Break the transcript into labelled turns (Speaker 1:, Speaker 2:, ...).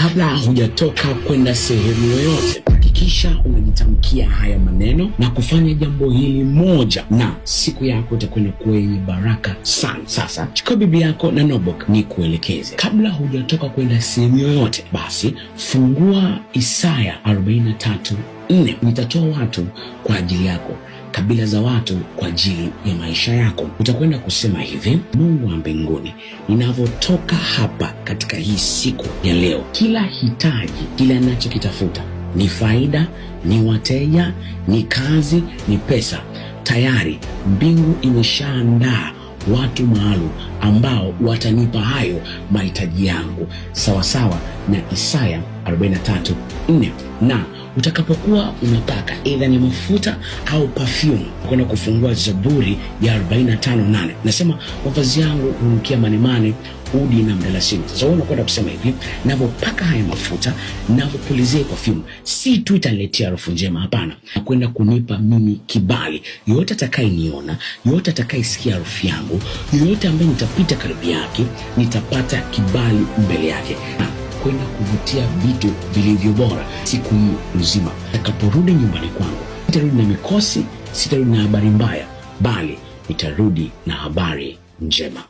Speaker 1: Kabla hujatoka kwenda sehemu yoyote, hakikisha unajitamkia haya maneno na kufanya jambo hili moja, na siku yako itakwenda kuwa yenye baraka sana. Sasa chukua Biblia yako na notebook ni kuelekeze. Kabla hujatoka kwenda sehemu yoyote, basi fungua Isaya 43:4. Nitatoa watu kwa ajili yako, kabila za watu kwa ajili ya maisha yako. Utakwenda kusema hivi: Mungu wa mbinguni, ninavyotoka hapa katika hii siku ya leo, kila hitaji, kila ninachokitafuta, ni faida, ni wateja, ni kazi, ni pesa, tayari mbingu imeshaandaa watu maalum ambao watanipa hayo mahitaji yangu, sawasawa na Isaya 43:4. Na utakapokuwa unataka either ni mafuta au perfume, kwenda kufungua Zaburi ya 45:8. Nasema mavazi yangu hunukia manemane, udi na mdalasini. Sasa wewe unakwenda kusema hivi: ninavyopaka haya mafuta, ninavyopulizia perfume, si tu italetea harufu njema, hapana, nakwenda kunipa mimi kibali. Yote atakayeniona, yote atakayesikia harufu yangu, yote ambaye nitapita karibu yake, nitapata kibali mbele yake, na kwenda kuvutia vitu vilivyo bora siku hii nzima. Nitakaporudi nyumbani kwangu, sitarudi na mikosi, sitarudi na habari mbaya, bali nitarudi na habari njema.